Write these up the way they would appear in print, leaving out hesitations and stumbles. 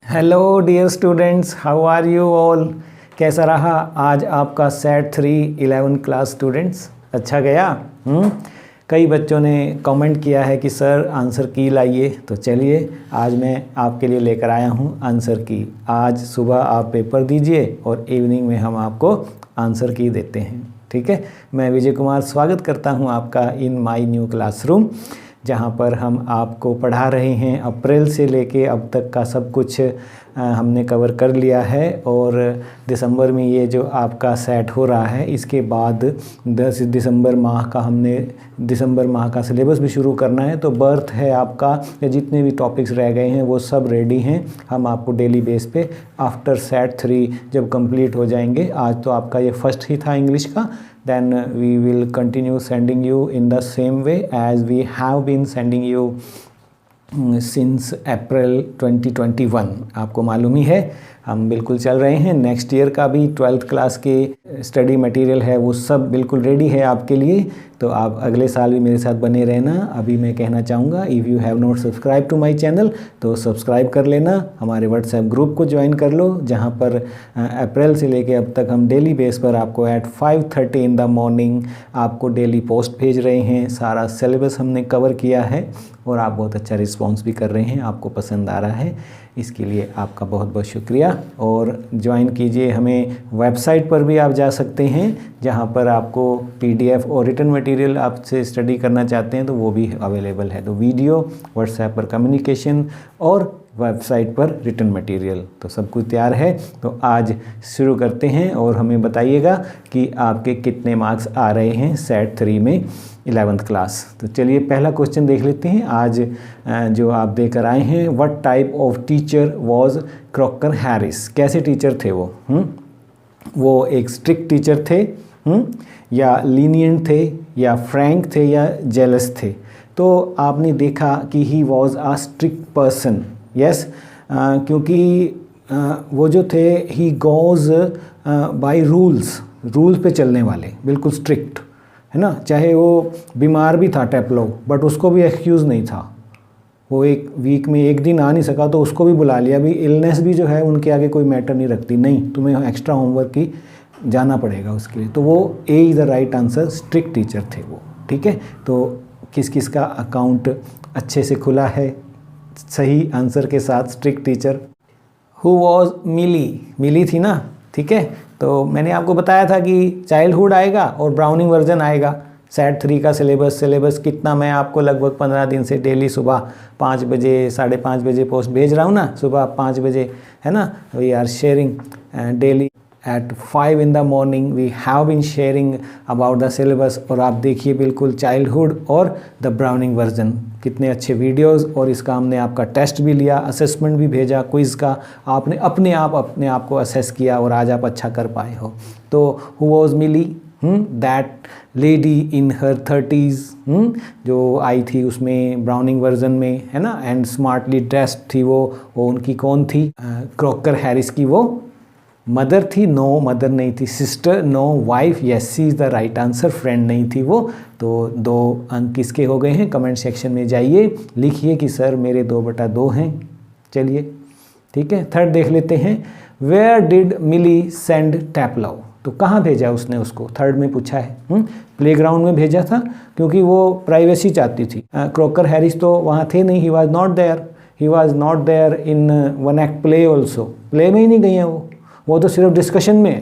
Hello dear students, how are you all. कैसा रहा आज आपका सेट 3 11 क्लास स्टूडेंट्स? अच्छा गया? कई बच्चों ने कमेंट किया है कि सर आंसर की लाइए, तो चलिए आज मैं आपके लिए लेकर आया हूँ आंसर की। आज सुबह आप पेपर दीजिए और इवनिंग में हम आपको आंसर की देते हैं, ठीक है। मैं विजय कुमार स्वागत करता हूँ आपका इन माय न्यू क्लासरूम, जहाँ पर हम आपको पढ़ा रहे हैं। अप्रैल से लेके अब तक का सब कुछ हमने कवर कर लिया है और दिसंबर में ये जो आपका सेट हो रहा है, इसके बाद 10 दिसंबर माह का सिलेबस भी शुरू करना है। तो बर्थ है आपका, या जितने भी टॉपिक्स रह गए हैं वो सब रेडी हैं। हम आपको डेली बेस पे आफ्टर सेट 3 जब कंप्लीट हो जाएंगे, आज तो आपका ये फर्स्ट ही था इंग्लिश का, then we will continue sending you in the same way as we have been sending you since April 2021। आपको मालूम ही है हम बिल्कुल चल रहे हैं। नेक्स्ट ईयर का भी 12th क्लास के स्टडी मटेरियल है, वो सब बिल्कुल रेडी है आपके लिए। तो आप अगले साल भी मेरे साथ बने रहना। अभी मैं कहना चाहूँगा, if you have not subscribe to my channel तो सब्सक्राइब कर लेना, हमारे व्हाट्सएप ग्रुप को ज्वाइन कर लो, जहाँ पर अप्रैल से लेके अब तक हम डेली बेस पर आपको एट 5:30 इन द मॉर्निंग आपको डेली पोस्ट भेज रहे हैं। सारा सिलेबस हमने कवर किया है और आप बहुत अच्छा रिस्पॉन्स भी कर रहे हैं, आपको पसंद आ रहा है। इसके लिए आपका बहुत बहुत शुक्रिया। और ज्वाइन कीजिए हमें, वेबसाइट पर भी आप जा सकते हैं, जहां पर आपको PDF और रिटन मटेरियल आपसे स्टडी करना चाहते हैं तो वो भी अवेलेबल है। तो वीडियो, व्हाट्सएप पर कम्युनिकेशन और वेबसाइट पर रिटन मटेरियल, तो सब कुछ तैयार है। तो आज शुरू करते हैं और हमें बताइएगा कि आपके कितने मार्क्स आ रहे हैं सेट 3 में 11th क्लास। तो चलिए पहला क्वेश्चन देख लेते हैं आज जो आप देकर आए हैं। What type of teacher was Crocker Harris? कैसे टीचर थे वो? वो एक स्ट्रिक्ट टीचर थे, या लीनियंट थे, या फ्रैंक थे, या जेलस थे? तो आपने देखा कि he was a strict person, yes, क्योंकि वो जो थे ही गोज बाय रूल्स पे चलने वाले, बिल्कुल स्ट्रिक्ट, है ना। चाहे वो बीमार भी था टेप्लो, बट उसको भी एक्सक्यूज़ नहीं था। वो एक वीक में एक दिन आ नहीं सका तो उसको भी बुला लिया, भी इलनेस भी जो है उनके आगे कोई मैटर नहीं रखती, नहीं तुम्हें एक्स्ट्रा होमवर्क की जाना पड़ेगा उसके लिए। तो वो A is the right answer, strict teacher थे वो, ठीक है। तो किस किस का अकाउंट अच्छे से खुला है सही आंसर के साथ? Strict teacher. हु वॉज मिली थी ना, ठीक है। तो मैंने आपको बताया था कि चाइल्डहुड आएगा और ब्राउनिंग वर्जन आएगा। सेट 3 का सिलेबस कितना, मैं आपको लगभग 15 दिन से डेली सुबह 5 बजे 5:30 बजे पोस्ट भेज रहा हूँ ना, सुबह 5 बजे, है ना। We are sharing daily at 5 in the morning we have been sharing about the syllabus। और आप देखिए बिल्कुल चाइल्डहुड और द ब्राउनिंग वर्जन, कितने अच्छे वीडियोस। और इसका हमने आपका टेस्ट भी लिया, असेसमेंट भी भेजा, क्विज़ का आपने अपने आप को असेस किया और आज आप अच्छा कर पाए हो। तो हु वॉज मिली? That lady in her 30s, जो आई थी उसमें ब्राउनिंग वर्जन में, है ना, एंड स्मार्टली ड्रेस्ड थी वो उनकी कौन थी? क्रॉकर हैरिस की वो मदर थी? नो, मदर नहीं थी। Sister? No. Wife? Yes, C is the right answer. Friend नहीं थी वो। तो 2 अंक किसके हो गए हैं? कमेंट सेक्शन में जाइए, लिखिए कि सर मेरे 2/2 हैं। चलिए ठीक है, थर्ड देख लेते हैं। Where did Millie send Taplow? तो कहाँ भेजा उसने उसको? थर्ड में पूछा है। प्लेग्राउंड में भेजा था, क्योंकि वो प्राइवेसी चाहती थी। क्रॉकर हैरिस तो वहाँ थे नहीं, he was not there in one act play also. Play में ही नहीं गई हैं वो तो सिर्फ डिस्कशन में है।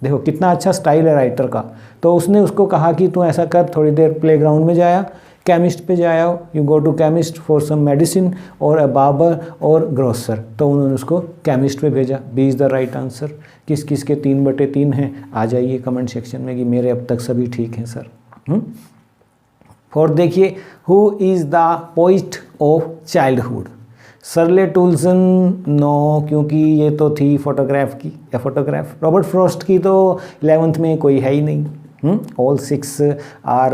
देखो कितना अच्छा स्टाइल है राइटर का। तो उसने उसको कहा कि तू ऐसा कर, थोड़ी देर प्लेग्राउंड में जाया, केमिस्ट पे जाया, you go to chemist for some medicine, और अ बार्बर और ग्रोसर। तो उन्होंने उसको केमिस्ट पे भेजा। B is the right answer. किस किस के 3/3 हैं? आ जाइए कमेंट सेक्शन में कि मेरे अब तक सभी ठीक हैं सर। फोर्थ देखिए, who is the poet of childhood? सरले टूल्सन? नो, क्योंकि ये तो थी फोटोग्राफ की, या फोटोग्राफ। रॉबर्ट फ्रॉस्ट की तो 11th में कोई है ही नहीं। All 6 are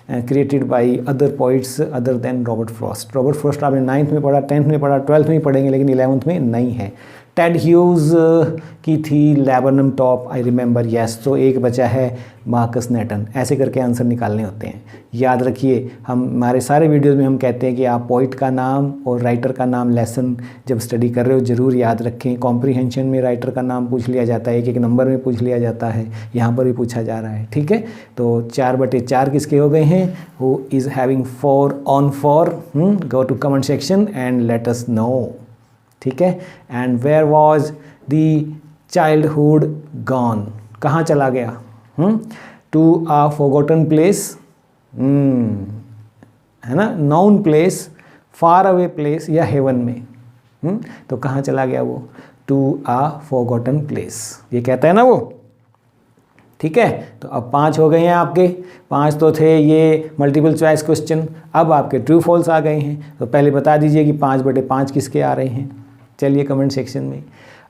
created by other poets other than Robert Frost. Robert Frost आपने 9th में पढ़ा, 10th में पढ़ा, 12th में पढ़ेंगे, लेकिन 11th में नहीं है। टेड ह्यूज की थी लैबरनम टॉप, आई रिमेंबर, यस। तो एक बचा है मार्कस नेटन। ऐसे करके आंसर निकालने होते हैं। याद रखिए, हमारे सारे वीडियोस में हम कहते हैं कि आप पोइट का नाम और राइटर का नाम लेसन जब स्टडी कर रहे हो ज़रूर याद रखें। कॉम्प्रीहेंशन में राइटर का नाम पूछ लिया जाता है, एक एक नंबर में पूछ लिया जाता है, यहाँ पर भी पूछा जा रहा है, ठीक है। तो 4/4 किसके हो गए हैं? Who is having 4 on 4? Go to comment section and let us know, ठीक है। And where was the childhood gone? कहाँ चला गया? टू आ फॉरगॉटन प्लेस, है ना, known place, far away place या हेवन में। तो कहाँ चला गया वो? टू आ फॉरगॉटन प्लेस, ये कहता है ना वो, ठीक है। तो अब 5 हो गए हैं आपके। 5 तो थे ये मल्टीपल चॉइस क्वेश्चन, अब आपके ट्रू फॉल्स आ गए हैं। तो पहले बता दीजिए कि 5/5 किसके आ रहे हैं। चलिए कमेंट सेक्शन में।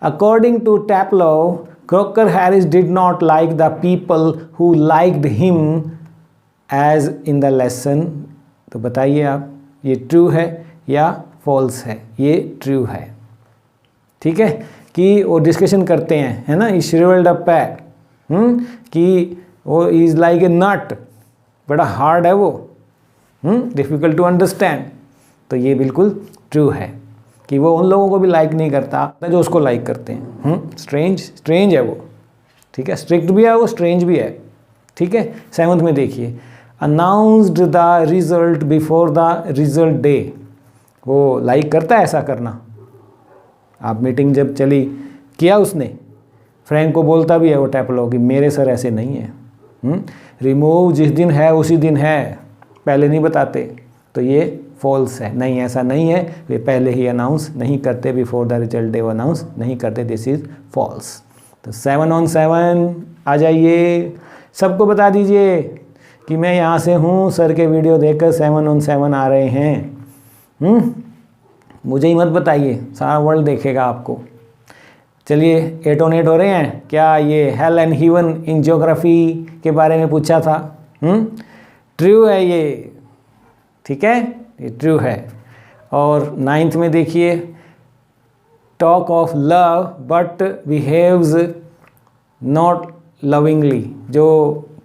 According to Taplow, Crocker Harris did not like the people who liked him as in the lesson. तो बताइए आप, ये ट्रू है या फॉल्स है? ये ट्रू है, ठीक है। कि वो डिस्कशन करते हैं, है ना, इज श्रिवल्ड अप है, कि वो इज़ लाइक ए नट, बड़ा हार्ड है वो, डिफ़िकल्ट टू अंडरस्टैंड। तो ये बिल्कुल ट्रू है कि वो उन लोगों को भी लाइक नहीं करता जो उसको लाइक करते हैं। स्ट्रेंज है वो, ठीक है। स्ट्रिक्ट भी है वो, स्ट्रेंज भी है, ठीक है। 7th में देखिए, announced the result before the result day. वो लाइक करता है ऐसा करना। आप मीटिंग जब चली किया उसने, फ्रैंक को बोलता भी है वो टैपलो कि मेरे सर ऐसे नहीं है। रिमूव जिस दिन है उसी दिन है, पहले नहीं बताते। तो ये फॉल्स है, नहीं ऐसा नहीं है, वे पहले ही अनाउंस नहीं करते, बिफोर द रिजल्ट डे वो अनाउंस नहीं करते, दिस इज़ फॉल्स। तो 7 on 7 आ जाइए, सबको बता दीजिए कि मैं यहाँ से हूँ, सर के वीडियो देखकर 7 on 7 आ रहे हैं। मुझे ही मत बताइए, सारा वर्ल्ड देखेगा आपको। चलिए 8 on 8 हो रहे हैं। क्या ये hello and heaven in geography के बारे में पूछा था? ट्रू है ये, ठीक है, ये ट्रू है। और 9th में देखिए, talk of love but behaves not lovingly. जो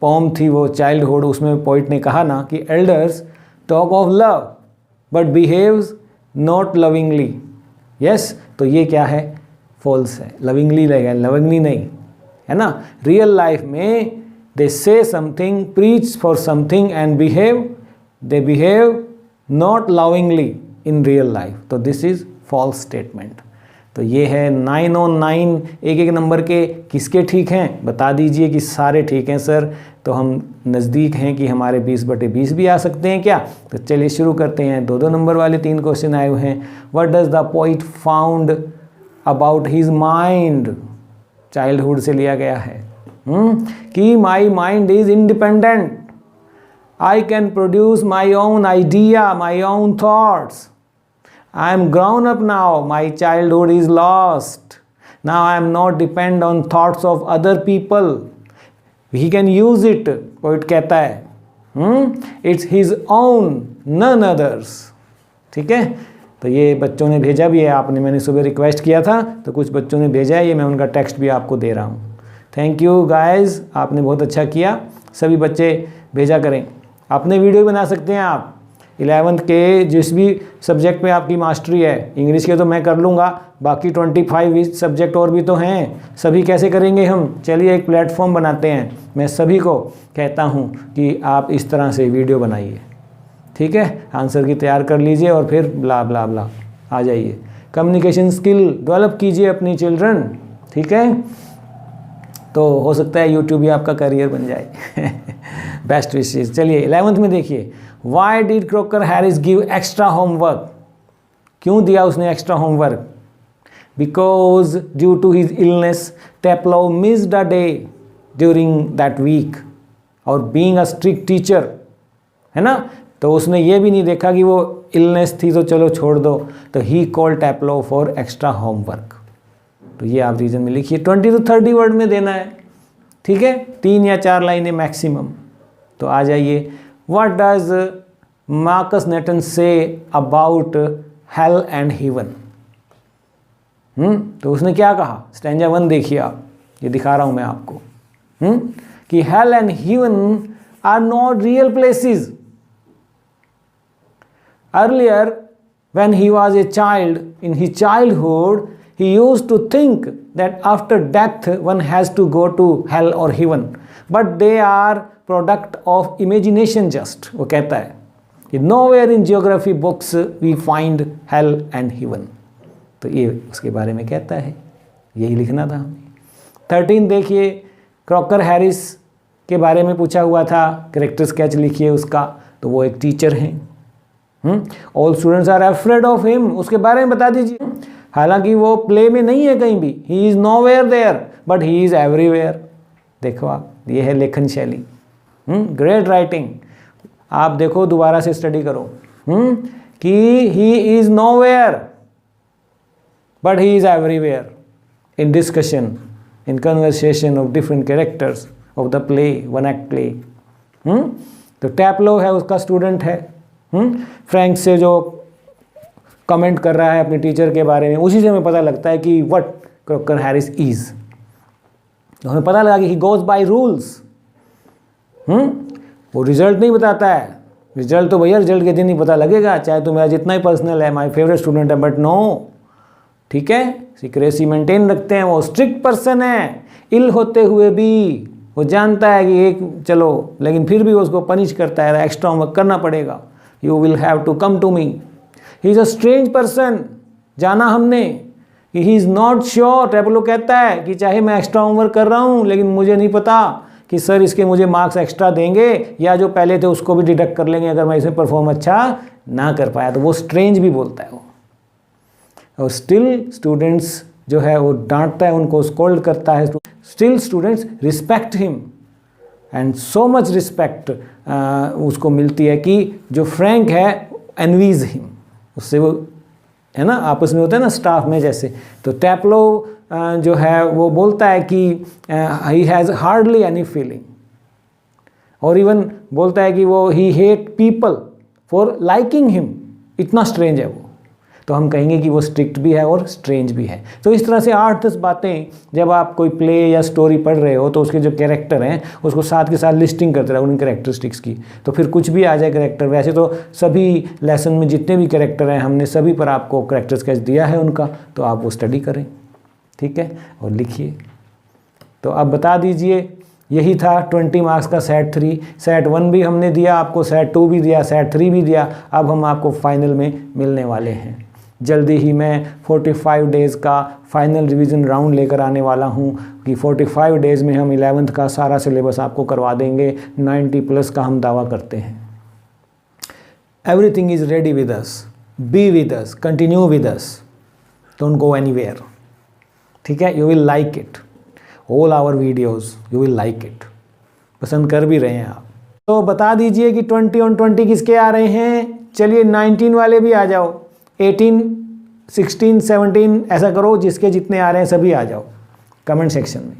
पोम थी वो चाइल्डहुड, उसमें पोइट ने कहा ना कि elders talk of love but behaves not lovingly. Yes, तो ये क्या है? फॉल्स है। लविंगली लगेगा, लविंगली नहीं, है ना। रियल लाइफ में they say something, preach for something and they behave not lovingly in real life. तो दिस इज फॉल्स स्टेटमेंट। तो ये है 9 on 9। एक एक नंबर के किसके ठीक हैं बता दीजिए कि सारे ठीक हैं सर। तो हम नज़दीक हैं कि हमारे 20/20 भी आ सकते हैं क्या? तो चलिए शुरू करते हैं। 2-2 नंबर वाले 3 क्वेश्चन आए हुए हैं। What does the poet found about his mind? Childhood से लिया गया है कि my mind is independent, I can produce my own idea, my own thoughts, I am grown up now, my childhood is lost. Now I am not depend on thoughts of other people. He can use it, poet कहता है। It's his own, none others. ठीक है, तो ये बच्चों ने भेजा भी है, आपने, मैंने सुबह रिक्वेस्ट किया था तो कुछ बच्चों ने भेजा है, ये मैं उनका टेक्स्ट भी आपको दे रहा हूँ। थैंक यू गाइज, आपने बहुत अच्छा किया। सभी बच्चे भेजा करें। अपने वीडियो बना सकते हैं आप 11th के जिस भी सब्जेक्ट में आपकी मास्टरी है। इंग्लिश के तो मैं कर लूँगा, बाकी 25 सब्जेक्ट और भी तो हैं, सभी कैसे करेंगे हम? चलिए एक प्लेटफॉर्म बनाते हैं। मैं सभी को कहता हूँ कि आप इस तरह से वीडियो बनाइए, ठीक है, आंसर की तैयार कर लीजिए और फिर ब्ला ब्ला ब्ला आ जाइए। कम्युनिकेशन स्किल डेवलप कीजिए अपनी चिल्ड्रन, ठीक है। तो हो सकता है यूट्यूब ही आपका करियर बन जाए। Best wishes. चलिए 11th में देखिए, why did Crocker Harris give extra homework? क्यों दिया उसने extra homework? Because due to his illness Taplow missed a day during that week. और बीइंग अ स्ट्रिक्ट टीचर, है ना, तो उसने ये भी नहीं देखा कि वो इलनेस थी तो चलो छोड़ दो, तो ही कॉल टेप्लो फॉर एक्स्ट्रा होमवर्क। तो ये आप रीजन में लिखिए। 20 to 30 वर्ड में देना है, ठीक है, 3 या 4 लाइनें मैक्सिमम। तो आ जाइए, what does Marcus नेटन say about hello and haven? तो उसने क्या कहा, स्टैंजा 1 देखिए आप, ये दिखा रहा हूँ मैं आपको, कि hell and heaven are not real places. Earlier, when he was a child, in his childhood, he used to think that after death one has to go to hell or heaven. But they are product of imagination just. वो कहता है nowhere in geography books we find hell and heaven. तो ये उसके बारे में कहता है, यही लिखना था हमें। 13 देखिए, क्रॉकर हैरिस के बारे में पूछा हुआ था, कैरेक्टर स्केच लिखिए उसका। तो वो एक टीचर हैं। All students are afraid of him, उसके बारे में बता दीजिए। हालांकि वो प्ले में नहीं है कहीं भी, he is nowhere there but he is everywhere. देखो आप, ये है लेखन शैली, ग्रेट राइटिंग। आप देखो, दोबारा से स्टडी करो, कि ही is nowhere but he is everywhere in discussion, in conversation of different characters of the play, one act play. तो टैप्लो है, उसका स्टूडेंट है। फ्रैंक से जो कमेंट कर रहा है अपने टीचर के बारे में, उसी से हमें पता लगता है कि व्हाट क्रॉकर हैरिस इज। तो हमें पता लगा कि ही गोज बाय रूल्स। वो रिजल्ट नहीं बताता है, रिजल्ट तो भैया रिजल्ट के दिन ही पता लगेगा, चाहे तो मेरा जितना ही पर्सनल है, माय फेवरेट स्टूडेंट है, बट नो, ठीक है, सीक्रेसी मेंटेन रखते हैं। वो स्ट्रिक्ट पर्सन है, इल होते हुए भी वो जानता है कि एक चलो, लेकिन फिर भी उसको पनिश करता है, एक्स्ट्रा होमवर्क करना पड़ेगा, you will have to come to me. He is a strange person, जाना हमने, ही इज़ नॉट श्योर। टैप्लो कहता है कि चाहे मैं एक्स्ट्रा होमवर्क कर रहा हूँ, लेकिन मुझे नहीं पता कि सर इसके मुझे मार्क्स एक्स्ट्रा देंगे या जो पहले थे उसको भी डिडक्ट कर लेंगे अगर मैं इसमें परफॉर्म अच्छा ना कर पाया। तो वो स्ट्रेंज भी बोलता है वो। और स्टिल स्टूडेंट्स जो है वो डांटता है उनको, स्कोल्ड करता है। Still students respect him and so much respect उसको मिलती है कि जो फ्रैंक है एनवीज हिम, उससे वो है ना, आपस में होता है ना स्टाफ में जैसे। तो टैप्लो जो है वो बोलता है कि he has hardly any feeling, और इवन बोलता है कि वो he hate people for liking him. इतना स्ट्रेंज है वो। तो हम कहेंगे कि वो स्ट्रिक्ट भी है और स्ट्रेंज भी है। तो इस तरह से 8-10 बातें जब आप कोई प्ले या स्टोरी पढ़ रहे हो तो उसके जो कैरेक्टर हैं उसको साथ के साथ लिस्टिंग करते रहो उन कैरेक्टरिस्टिक्स की, तो फिर कुछ भी आ जाए कैरेक्टर। वैसे तो सभी लेसन में जितने भी कैरेक्टर हैं हमने सभी पर आपको कैरेक्टर स्केच दिया है उनका, तो आप वो स्टडी करें, ठीक है, और लिखिए। तो अब बता दीजिए, यही था 20 मार्क्स का सेट 3। सेट 1 भी हमने दिया आपको, सेट 2 भी दिया, सेट 3 भी दिया। अब हम आपको फाइनल में मिलने वाले हैं। जल्दी ही मैं 45 डेज़ का फाइनल रिवीजन राउंड लेकर आने वाला हूँ कि 45 डेज़ में हम 11th का सारा सिलेबस आपको करवा देंगे। 90+ का हम दावा करते हैं। Everything is ready with us, be with us, continue with us, don't go anywhere, ठीक है। You will like it, all our videos you will like it. पसंद कर भी रहे हैं आप। तो बता दीजिए कि 20 on 20 किसके आ रहे हैं। चलिए 19 वाले भी आ जाओ, 18, 16, 17 ऐसा करो, जिसके जितने आ रहे हैं सभी आ जाओ कमेंट सेक्शन में।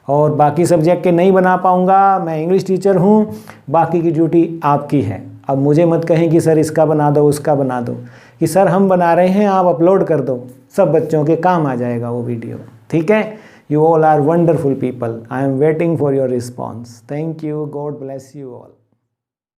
और बाकी सब्जेक्ट के नहीं बना पाऊँगा, मैं इंग्लिश टीचर हूँ, बाकी की ड्यूटी आपकी है। अब मुझे मत कहें कि सर इसका बना दो उसका बना दो, कि सर हम बना रहे हैं आप अपलोड कर दो, सब बच्चों के काम आ जाएगा वो वीडियो, ठीक है। You all are wonderful people, I am waiting for your response. Thank you, God bless you all.